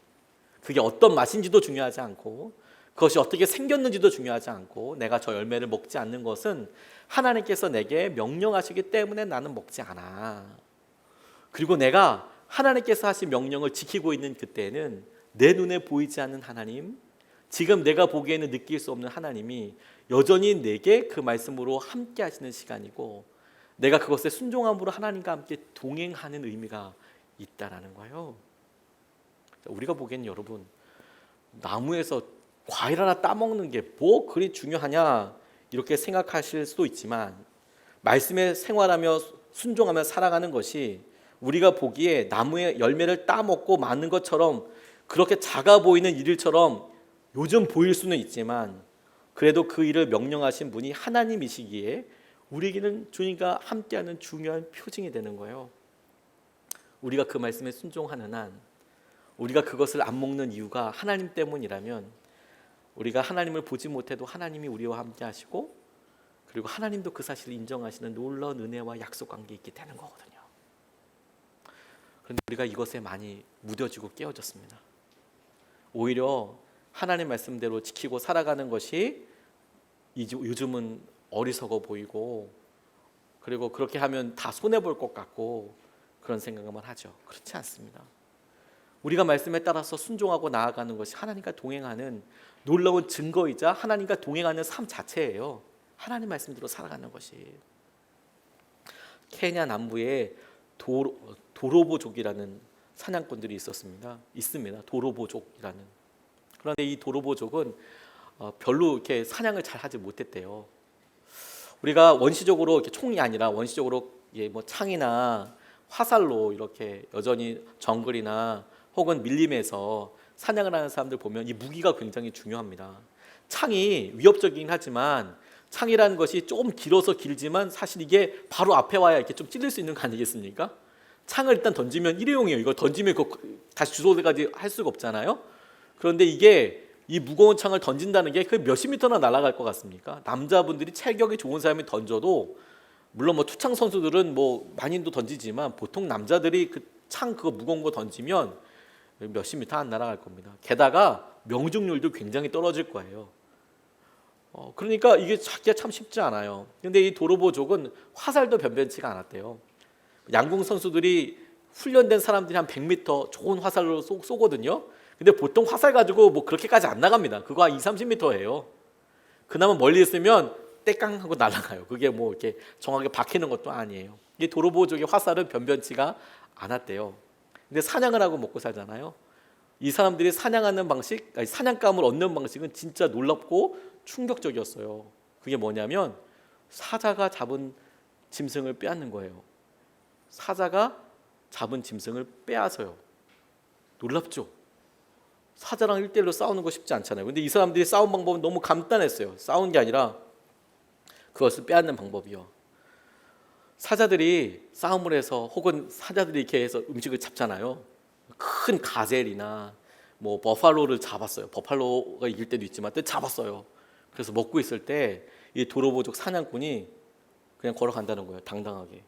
[SPEAKER 1] 그게 어떤 맛인지도 중요하지 않고 그것이 어떻게 생겼는지도 중요하지 않고 내가 저 열매를 먹지 않는 것은 하나님께서 내게 명령하시기 때문에 나는 먹지 않아. 그리고 내가 하나님께서 하신 명령을 지키고 있는 그때는 내 눈에 보이지 않는 하나님, 지금 내가 보기에는 느낄 수 없는 하나님이 여전히 내게 그 말씀으로 함께 하시는 시간이고, 내가 그것에 순종함으로 하나님과 함께 동행하는 의미가 있다라는 거예요. 우리가 보기에는 여러분, 나무에서 과일 하나 따먹는 게 뭐 그리 중요하냐 이렇게 생각하실 수도 있지만, 말씀에 생활하며 순종하며 살아가는 것이 우리가 보기에 나무의 열매를 따먹고 마는 것처럼 그렇게 작아 보이는 일처럼 요즘 보일 수는 있지만, 그래도 그 일을 명령하신 분이 하나님이시기에 우리에게는 주님과 함께하는 중요한 표징이 되는 거예요. 우리가 그 말씀에 순종하는 한, 우리가 그것을 안 먹는 이유가 하나님 때문이라면, 우리가 하나님을 보지 못해도 하나님이 우리와 함께 하시고, 그리고 하나님도 그 사실을 인정하시는 놀라운 은혜와 약속 관계에 있게 되는 거거든요. 그런데 우리가 이것에 많이 무뎌지고 깨어졌습니다. 오히려 하나님 말씀대로 지키고 살아가는 것이 요즘은 어리석어 보이고, 그리고 그렇게 하면 다 손해볼 것 같고 그런 생각만 하죠. 그렇지 않습니다. 우리가 말씀에 따라서 순종하고 나아가는 것이 하나님과 동행하는 놀라운 증거이자 하나님과 동행하는 삶 자체예요. 하나님 말씀대로 살아가는 것이. 케냐 남부에 도로보족이라는 사냥꾼들이 있습니다. 도로보족이라는. 그런데 이 도로보족은 별로 이렇게 사냥을 잘 하지 못했대요. 우리가 원시적으로 이렇게 총이 아니라 원시적으로 뭐 창이나 화살로 이렇게 여전히 정글이나 혹은 밀림에서 사냥을 하는 사람들 보면 이 무기가 굉장히 중요합니다. 창이 위협적이긴 하지만, 창이라는 것이 조금 길어서 길지만 사실 이게 바로 앞에 와야 이렇게 좀 찔릴 수 있는 거 아니겠습니까? 창을 일단 던지면 일회용이에요. 이거 던지면 다시 주소대까지 할 수가 없잖아요. 그런데 이게 이 무거운 창을 던진다는 게 그 몇십 미터나 날아갈 것 같습니까? 남자분들이 체격이 좋은 사람이 던져도, 물론 뭐 투창 선수들은 뭐 많이도 던지지만 보통 남자들이 그 창 그거 무거운 거 던지면 몇십 미터 안 날아갈 겁니다. 게다가 명중률도 굉장히 떨어질 거예요. 그러니까 이게 찾기가 참 쉽지 않아요. 근데 이 도로보족은 화살도 변변치가 않았대요. 양궁 선수들이 훈련된 사람들이 한 100m 좋은 화살로 쏘거든요. 근데 보통 화살 가지고 뭐 그렇게까지 안 나갑니다. 그거 한 20-30m예요. 그나마 멀리 있으면 떼깡 하고 날아가요. 그게 뭐 이렇게 정확하게 박히는 것도 아니에요. 이 도로보족의 화살은 변변치가 않았대요. 근데 사냥을 하고 먹고 살잖아요. 이 사람들이 사냥하는 방식, 사냥감을 얻는 방식은 진짜 놀랍고 충격적이었어요. 그게 뭐냐면 사자가 잡은 짐승을 빼앗는 거예요. 사자가 잡은 짐승을 빼앗아요. 놀랍죠? 사자랑 1대1로 싸우는 거 쉽지 않잖아요. 근데 이 사람들이 싸운 방법은 너무 간단했어요. 싸운 게 아니라 그것을 빼앗는 방법이요. 사자들이 싸움을 해서, 혹은 사자들이 이렇게 해서 음식을 잡잖아요. 큰 가젤이나 뭐 버팔로를 잡았어요. 버팔로가 이길 때도 있지만 잡았어요. 그래서 먹고 있을 때 이 도로보족 사냥꾼이 그냥 걸어간다는 거예요. 당당하게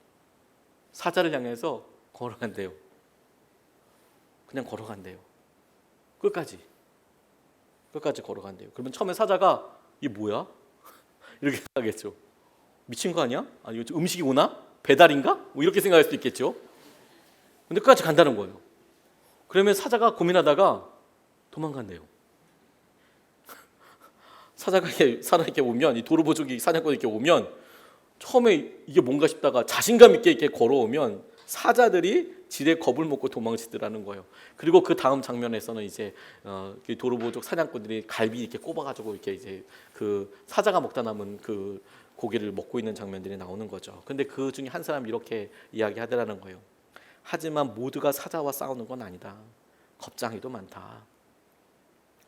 [SPEAKER 1] 사자를 향해서 걸어간대요. 그냥 걸어간대요. 끝까지 걸어간대요. 그러면 처음에 사자가 이게 뭐야? 이렇게 생각하겠죠. 미친 거 아니야? 아니 이거 음식이 오나? 배달인가? 뭐 이렇게 생각할 수도 있겠죠. 근데 끝까지 간다는 거예요. 그러면 사자가 고민하다가 도망간대요. 사자가 이렇게 오면, 이 도로보족이 사냥꾼이 이렇게 오면 처음에 이게 뭔가 싶다가 자신감 있게 이렇게 걸어오면 사자들이 지레 겁을 먹고 도망치더라는 거예요. 그리고 그 다음 장면에서는 이제 도로보족 사냥꾼들이 갈비 이렇게 꼽아가지고 이렇게 이제 그 사자가 먹다 남은 그 고기를 먹고 있는 장면들이 나오는 거죠. 근데 그 중에 한 사람이 이렇게 이야기하더라는 거예요. 하지만 모두가 사자와 싸우는 건 아니다. 겁쟁이도 많다.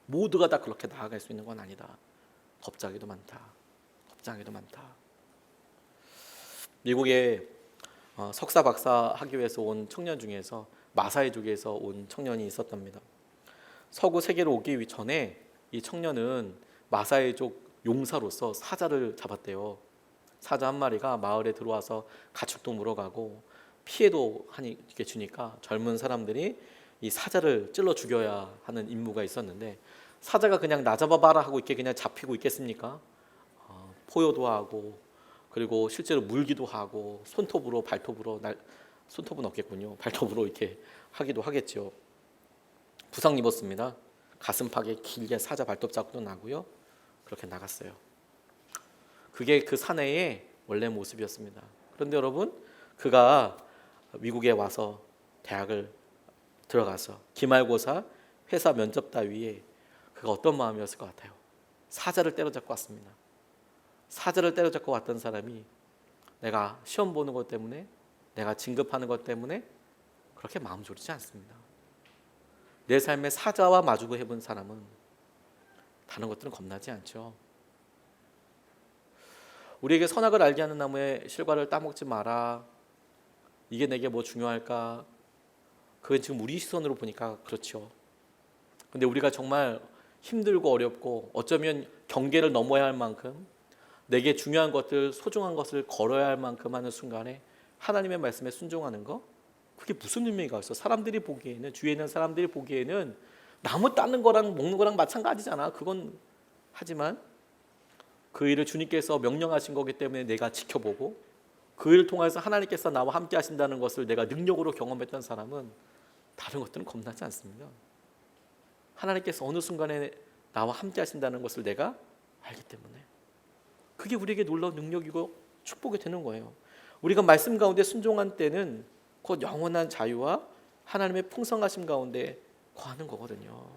[SPEAKER 1] 모두가 다 그렇게 나아갈 수 있는 건 아니다. 겁쟁이도 많다. 미국에 석사 박사 하기 위해서 온 청년 중에서 마사이족에서 온 청년이 있었답니다. 서구 세계로 오기 전에 이 청년은 마사이족 용사로서 사자를 잡았대요. 사자 한 마리가 마을에 들어와서 가축도 물어가고 피해도 이렇게 주니까 젊은 사람들이 이 사자를 찔러 죽여야 하는 임무가 있었는데, 사자가 그냥 나 잡아봐라 하고 이렇게 그냥 잡히고 있겠습니까? 포효도 하고, 그리고 실제로 물기도 하고, 손톱으로 발톱으로 손톱은 없겠군요. 발톱으로 이렇게 하기도 하겠죠. 부상 입었습니다. 가슴팍에 길게 사자 발톱 자국도 나고요. 그렇게 나갔어요. 그게 그 사내의 원래 모습이었습니다. 그런데 여러분, 그가 미국에 와서 대학을 들어가서 기말고사, 회사 면접 따위에 그가 어떤 마음이었을 것 같아요? 사자를 때려잡고 왔습니다. 사자를 때려잡고 왔던 사람이 내가 시험 보는 것 때문에, 내가 진급하는 것 때문에 그렇게 마음 졸이지 않습니다. 내 삶에 사자와 마주해 본 사람은 다른 것들은 겁나지 않죠. 우리에게 선악을 알게 하는 나무의 실과를 따먹지 마라. 이게 내게 뭐 중요할까? 그건 지금 우리 시선으로 보니까 그렇죠. 근데 우리가 정말 힘들고 어렵고 어쩌면 경계를 넘어야 할 만큼 내게 중요한 것들, 소중한 것을 걸어야 할 만큼 하는 순간에 하나님의 말씀에 순종하는 거, 그게 무슨 의미가 있어? 사람들이 보기에는, 주위에 있는 사람들이 보기에는 나무 따는 거랑 먹는 거랑 마찬가지잖아. 그건 하지만 그 일을 주님께서 명령하신 거기 때문에 내가 지켜보고 그 일을 통해서 하나님께서 나와 함께 하신다는 것을 내가 능력으로 경험했던 사람은 다른 것들은 겁나지 않습니다. 하나님께서 어느 순간에 나와 함께 하신다는 것을 내가 알기 때문에 그게 우리에게 놀라운 능력이고 축복이 되는 거예요. 우리가 말씀 가운데 순종한 때는 곧 영원한 자유와 하나님의 풍성하심 가운데 거하는 거거든요.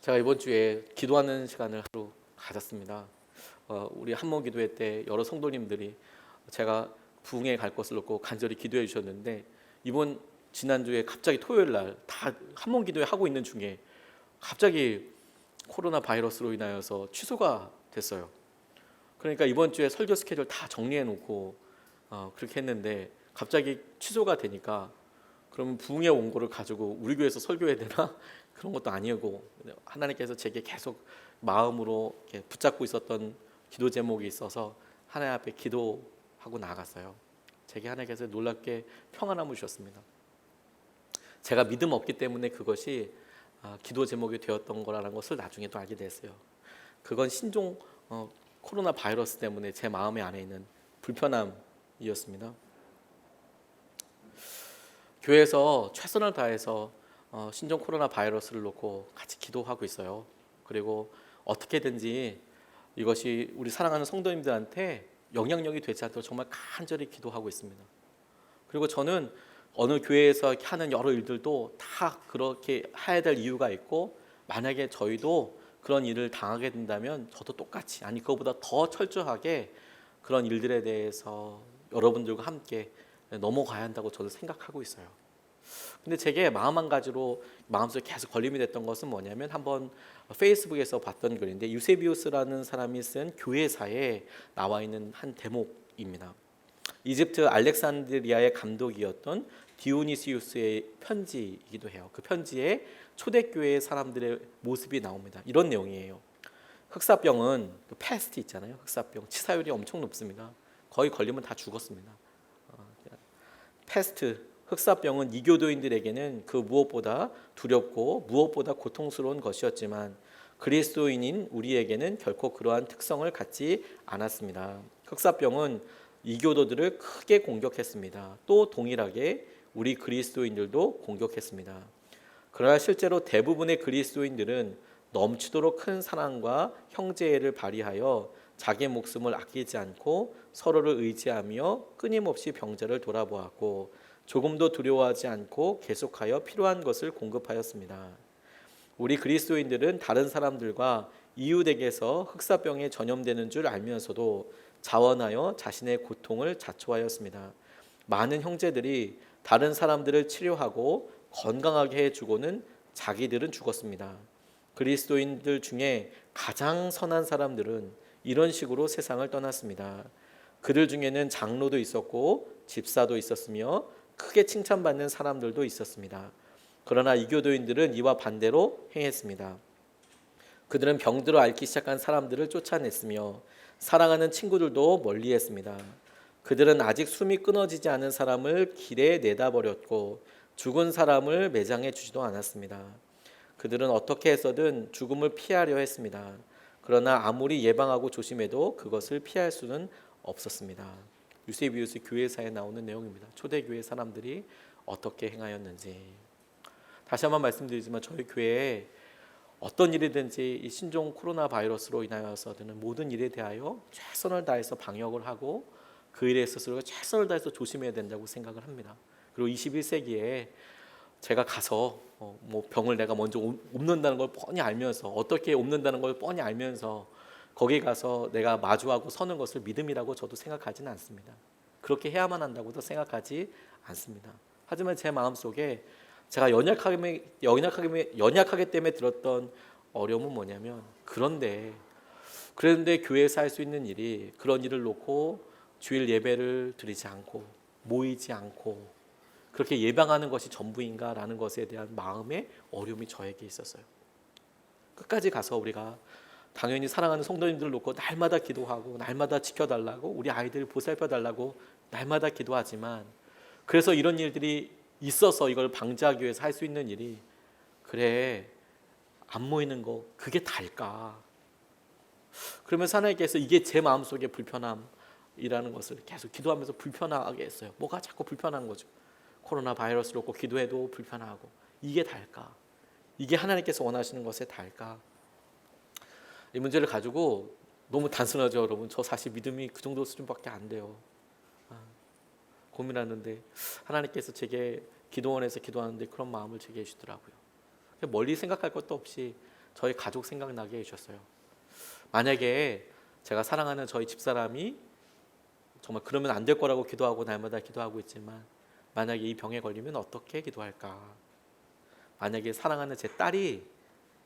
[SPEAKER 1] 제가 이번 주에 기도하는 시간을 하루 가졌습니다. 우리 한모 기도회 때 여러 성도님들이 제가 부흥에 갈 것을 놓고 간절히 기도해 주셨는데 이번 지난주에 갑자기 토요일 날 다 한모 기도회 하고 있는 중에 갑자기 코로나 바이러스로 인하여서 취소가 됐어요. 그러니까 이번 주에 설교 스케줄 다 정리해 놓고 그렇게 했는데 갑자기 취소가 되니까 그러면 부흥의 원고를 가지고 우리 교회에서 설교해야 되나? 그런 것도 아니고 하나님께서 제게 계속 마음으로 이렇게 붙잡고 있었던 기도 제목이 있어서 하나님 앞에 기도하고 나갔어요. 제게 하나님께서 놀랍게 평안함을 주셨습니다. 제가 믿음 없기 때문에 그것이 기도 제목이 되었던 거라는 것을 나중에 또 알게 됐어요. 그건 신종 코로나 바이러스 때문에 제 마음의 안에 있는 불편함이었습니다. 교회에서 최선을 다해서 신종 코로나 바이러스를 놓고 같이 기도하고 있어요. 그리고 어떻게든지 이것이 우리 사랑하는 성도님들한테 영향력이 되지 않도록 정말 간절히 기도하고 있습니다. 그리고 저는 어느 교회에서 하는 여러 일들도 다 그렇게 해야 될 이유가 있고 만약에 저희도 그런 일을 당하게 된다면 저도 똑같이 아니 그거보다 더 철저하게 그런 일들에 대해서 여러분들과 함께 넘어가야 한다고 저도 생각하고 있어요. 근데 제게 마음 한 가지로 마음속에 계속 걸림이 됐던 것은 뭐냐면 한번 페이스북에서 봤던 글인데 유세비우스라는 사람이 쓴 교회사에 나와 있는 한 대목입니다. 이집트 알렉산드리아의 감독이었던 디오니시우스의 편지이기도 해요. 그 편지에 초대교회 사람들의 모습이 나옵니다. 이런 내용이에요. 흑사병은 패스트 있잖아요. 흑사병 치사율이 엄청 높습니다. 거의 걸리면 다 죽었습니다. 패스트 흑사병은 이교도인들에게는 그 무엇보다 두렵고 무엇보다 고통스러운 것이었지만 그리스도인인 우리에게는 결코 그러한 특성을 갖지 않았습니다. 흑사병은 이교도들을 크게 공격했습니다. 또 동일하게 우리 그리스도인들도 공격했습니다. 그러나 실제로 대부분의 그리스도인들은 넘치도록 큰 사랑과 형제애를 발휘하여 자기 목숨을 아끼지 않고 서로를 의지하며 끊임없이 병자를 돌아보았고 조금도 두려워하지 않고 계속하여 필요한 것을 공급하였습니다. 우리 그리스도인들은 다른 사람들과 이웃에게서 흑사병에 전염되는 줄 알면서도 자원하여 자신의 고통을 자초하였습니다. 많은 형제들이 다른 사람들을 치료하고 건강하게 해주고는 자기들은 죽었습니다. 그리스도인들 중에 가장 선한 사람들은 이런 식으로 세상을 떠났습니다. 그들 중에는 장로도 있었고 집사도 있었으며 크게 칭찬받는 사람들도 있었습니다. 그러나 이교도인들은 이와 반대로 행했습니다. 그들은 병들어 앓기 시작한 사람들을 쫓아냈으며 사랑하는 친구들도 멀리했습니다. 그들은 아직 숨이 끊어지지 않은 사람을 길에 내다버렸고 죽은 사람을 매장해 주지도 않았습니다. 그들은 어떻게 해서든 죽음을 피하려 했습니다. 그러나 아무리 예방하고 조심해도 그것을 피할 수는 없었습니다. 유세비우스 교회사에 나오는 내용입니다. 초대교회 사람들이 어떻게 행하였는지. 다시 한번 말씀드리지만 저희 교회에 어떤 일이든지 이 신종 코로나 바이러스로 인하여서는 모든 일에 대하여 최선을 다해서 방역을 하고 그 일에 있어서 최선을 다해서 조심해야 된다고 생각을 합니다. 그리고 21세기에 제가 가서 뭐 병을 내가 먼저 옮는다는 걸 뻔히 알면서 어떻게 옮는다는 걸 뻔히 알면서 거기 가서 내가 마주하고 서는 것을 믿음이라고 저도 생각하지는 않습니다. 그렇게 해야만 한다고도 생각하지 않습니다. 하지만 제 마음속에 제가 연약하기 때문에 들었던 어려움은 뭐냐면 그런데 교회에서 할 수 있는 일이 그런 일을 놓고 주일 예배를 드리지 않고 모이지 않고 그렇게 예방하는 것이 전부인가라는 것에 대한 마음의 어려움이 저에게 있었어요. 끝까지 가서 우리가 당연히 사랑하는 성도님들을 놓고 날마다 기도하고 날마다 지켜달라고 우리 아이들을 보살펴달라고 날마다 기도하지만 그래서 이런 일들이 있어서 이걸 방지하기 위해서 할 수 있는 일이 그래 안 모이는 거 그게 다일까? 그러면서 하나님께서 이게 제 마음속의 불편함이라는 것을 계속 기도하면서 불편하게 했어요. 뭐가 자꾸 불편한 거죠. 코로나 바이러스로 꼭 기도해도 불편하고 이게 다일까? 이게 하나님께서 원하시는 것에 다일까? 이 문제를 가지고 너무 단순하죠, 여러분. 저 사실 믿음이 그 정도 수준밖에 안 돼요. 고민하는데 하나님께서 제게 기도원에서 기도하는데 그런 마음을 제게 해주더라고요. 멀리 생각할 것도 없이 저희 가족 생각나게 해주셨어요. 만약에 제가 사랑하는 저희 집사람이 정말 그러면 안 될 거라고 기도하고 날마다 기도하고 있지만 만약에 이 병에 걸리면 어떻게 기도할까? 만약에 사랑하는 제 딸이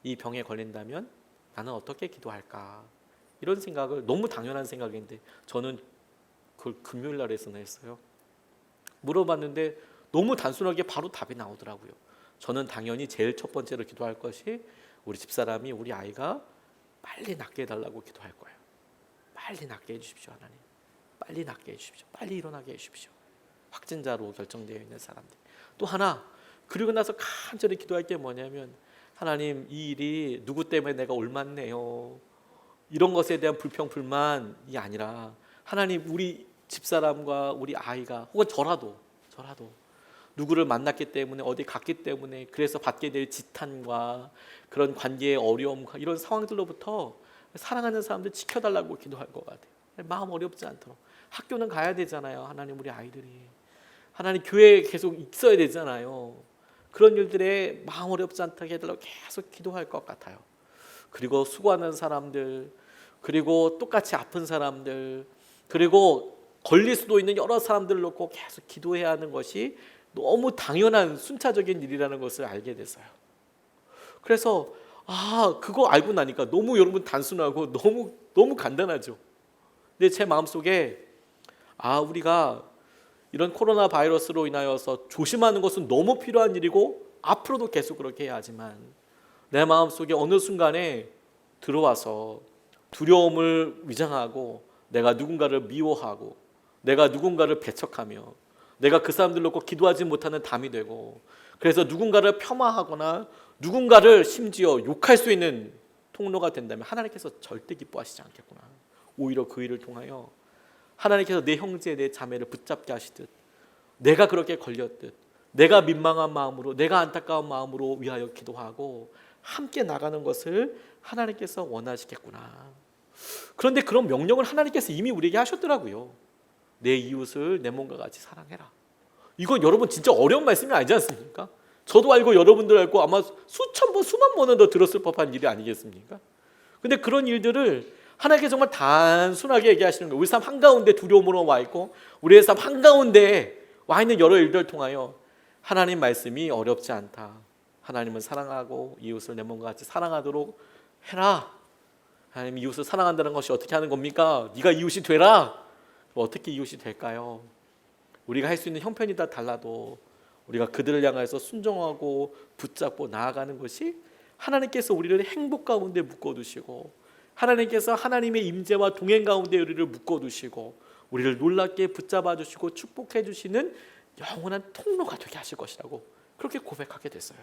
[SPEAKER 1] 이 병에 걸린다면 나는 어떻게 기도할까? 이런 생각을 너무 당연한 생각인데 저는 그걸 금요일 날에서는 했어요. 물어봤는데 너무 단순하게 바로 답이 나오더라고요. 저는 당연히 제일 첫 번째로 기도할 것이 우리 집사람이 우리 아이가 빨리 낫게 해달라고 기도할 거예요. 빨리 낫게 해주십시오 하나님. 빨리 낫게 해주십시오. 빨리 일어나게 해주십시오. 확진자로 결정되어 있는 사람들. 또 하나 그리고 나서 간절히 기도할 게 뭐냐면 하나님 이 일이 누구 때문에 내가 옮았네요. 이런 것에 대한 불평 불만이 아니라 하나님 우리 집사람과 우리 아이가 혹은 저라도 누구를 만났기 때문에 어디 갔기 때문에 그래서 받게 될 지탄과 그런 관계의 어려움과 이런 상황들로부터 사랑하는 사람들 지켜달라고 기도할 것 같아요. 마음 어렵지 않도록. 학교는 가야 되잖아요. 하나님 우리 아이들이. 하나님 교회에 계속 있어야 되잖아요. 그런 일들에 마음 어렵지 않게 해달라고 계속 기도할 것 같아요. 그리고 수고하는 사람들, 그리고 똑같이 아픈 사람들, 그리고 걸릴 수도 있는 여러 사람들을 놓고 계속 기도해야 하는 것이 너무 당연한 순차적인 일이라는 것을 알게 됐어요. 그래서 그거 알고 나니까 너무 여러분 단순하고 너무 간단하죠. 근데 제 마음속에 우리가 이런 코로나 바이러스로 인하여서 조심하는 것은 너무 필요한 일이고 앞으로도 계속 그렇게 해야 하지만 내 마음속에 어느 순간에 들어와서 두려움을 위장하고 내가 누군가를 미워하고 내가 누군가를 배척하며 내가 그 사람들 놓고 기도하지 못하는 담이 되고 그래서 누군가를 폄하하거나 누군가를 심지어 욕할 수 있는 통로가 된다면 하나님께서 절대 기뻐하시지 않겠구나. 오히려 그 일을 통하여 하나님께서 내 형제 내 자매를 붙잡게 하시듯 내가 그렇게 걸렸듯 내가 민망한 마음으로 내가 안타까운 마음으로 위하여 기도하고 함께 나가는 것을 하나님께서 원하시겠구나. 그런데 그런 명령을 하나님께서 이미 우리에게 하셨더라고요. 내 이웃을 내 몸과 같이 사랑해라. 이건 여러분 진짜 어려운 말씀이 아니지 않습니까? 저도 알고 여러분들 알고 아마 수천 번 수만 번은 더 들었을 법한 일이 아니겠습니까? 근데 그런 일들을 하나님께 정말 단순하게 얘기하시는 거예요. 우리 삶 한가운데 두려움으로 와 있고 우리의 삶 한가운데 와 있는 여러 일들을 통하여 하나님 말씀이 어렵지 않다. 하나님은 사랑하고 이웃을 내 몸과 같이 사랑하도록 해라. 하나님 이웃을 사랑한다는 것이 어떻게 하는 겁니까? 네가 이웃이 되라. 어떻게 이웃이 될까요? 우리가 할 수 있는 형편이 다 달라도 우리가 그들을 향해서 순종하고 붙잡고 나아가는 것이 하나님께서 우리를 행복 가운데 묶어두시고 하나님께서 하나님의 임재와 동행 가운데 우리를 묶어두시고 우리를 놀랍게 붙잡아 주시고 축복해 주시는 영원한 통로가 되게 하실 것이라고 그렇게 고백하게 됐어요.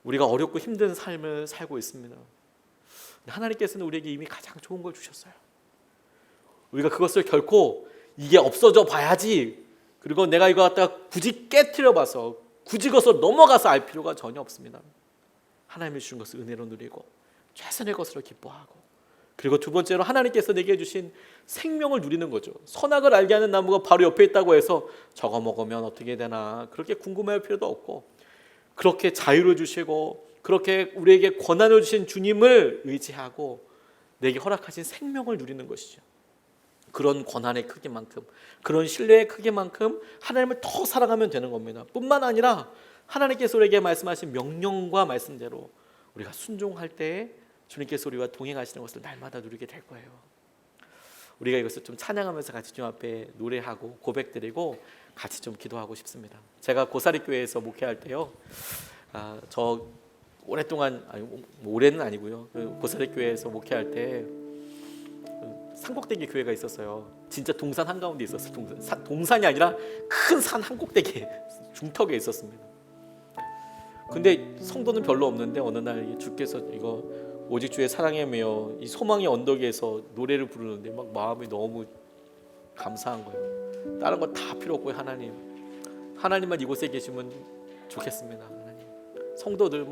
[SPEAKER 1] 우리가 어렵고 힘든 삶을 살고 있습니다. 하나님께서는 우리에게 이미 가장 좋은 걸 주셨어요. 우리가 그것을 결코 이게 없어져 봐야지 그리고 내가 이거 갖다가 굳이 깨트려 봐서 굳이 그것을 넘어가서 알 필요가 전혀 없습니다. 하나님이 주신 것을 은혜로 누리고 최선의 것으로 기뻐하고, 그리고 두 번째로 하나님께서 내게 주신 생명을 누리는 거죠. 선악을 알게 하는 나무가 바로 옆에 있다고 해서 저거 먹으면 어떻게 되나 그렇게 궁금해할 필요도 없고, 그렇게 자유를 주시고 그렇게 우리에게 권한을 주신 주님을 의지하고 내게 허락하신 생명을 누리는 것이죠. 그런 권한의 크기만큼, 그런 신뢰의 크기만큼 하나님을 더 사랑하면 되는 겁니다. 뿐만 아니라 하나님께서 우리에게 말씀하신 명령과 말씀대로 우리가 순종할 때 주님께서 우리와 동행하시는 것을 날마다 누리게 될 거예요. 우리가 이것을 좀 찬양하면서 같이 주님 앞에 노래하고 고백드리고 같이 좀 기도하고 싶습니다. 제가 고사리교회에서 목회할 때요, 저 오랫동안, 올해는 아니고요, 고사리교회에서 목회할 때 산꼭대기 교회가 있었어요. 진짜 동산 한가운데 있었어요. 동산이 아니라 큰 산 한꼭대기 중턱에 있었습니다. 근데 성도는 별로 없는데 어느 날 주께서 이거 오직 주의 사랑에 매여 이 소망의 언덕에서 노래를 부르는데 막 마음이 너무 감사한 거예요. 다른 거 다 필요 없고요. 하나님만 이곳에 계시면 좋겠습니다. 하나님. 성도들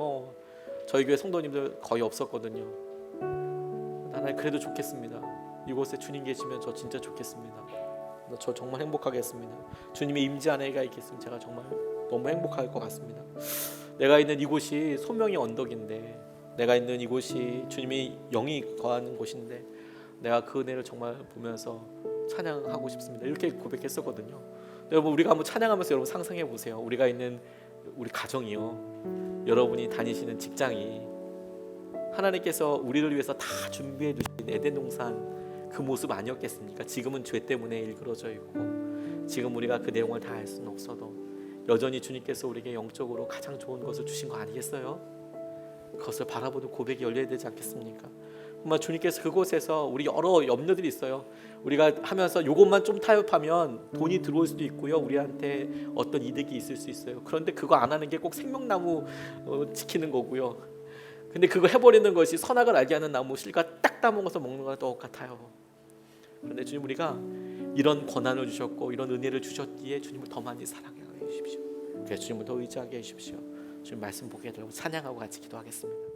[SPEAKER 1] 저희 교회 성도님들 거의 없었거든요. 하나님 그래도 좋겠습니다. 이곳에 주님 계시면 저 진짜 좋겠습니다. 저 정말 행복하겠습니다. 주님의 임재 안에가 있겠으면 제가 정말 너무 행복할 것 같습니다. 내가 있는 이곳이 소명의 언덕인데, 내가 있는 이곳이 주님의 영이 거하는 곳인데 내가 그 은혜를 정말 보면서 찬양하고 싶습니다. 이렇게 고백했었거든요. 여러분, 우리가 한번 찬양하면서 여러분 상상해 보세요. 우리가 있는 우리 가정이요, 여러분이 다니시는 직장이 하나님께서 우리를 위해서 다 준비해 주신 에덴 동산 그 모습 아니었겠습니까? 지금은 죄 때문에 일그러져 있고 지금 우리가 그 내용을 다 알 수는 없어도 여전히 주님께서 우리에게 영적으로 가장 좋은 것을 주신 거 아니겠어요? 그것을 바라보는 고백이 열려야 되지 않겠습니까? 정말 주님께서 그곳에서 우리 여러 염려들이 있어요. 우리가 하면서 이것만 좀 타협하면 돈이 들어올 수도 있고요, 우리한테 어떤 이득이 있을 수 있어요. 그런데 그거 안 하는 게 꼭 생명나무 지키는 거고요. 근데 그거 해버리는 것이 선악을 알게 하는 나무 실과 딱 따먹어서 먹는 거랑 똑같아요. 그런데 주님, 우리가 이런 권한을 주셨고 이런 은혜를 주셨기에 주님을 더 많이 사랑해 주십시오. 그래서 주님을 더 의지하게 해주십시오. 주님 말씀 보게 되고 찬양하고 같이 기도하겠습니다.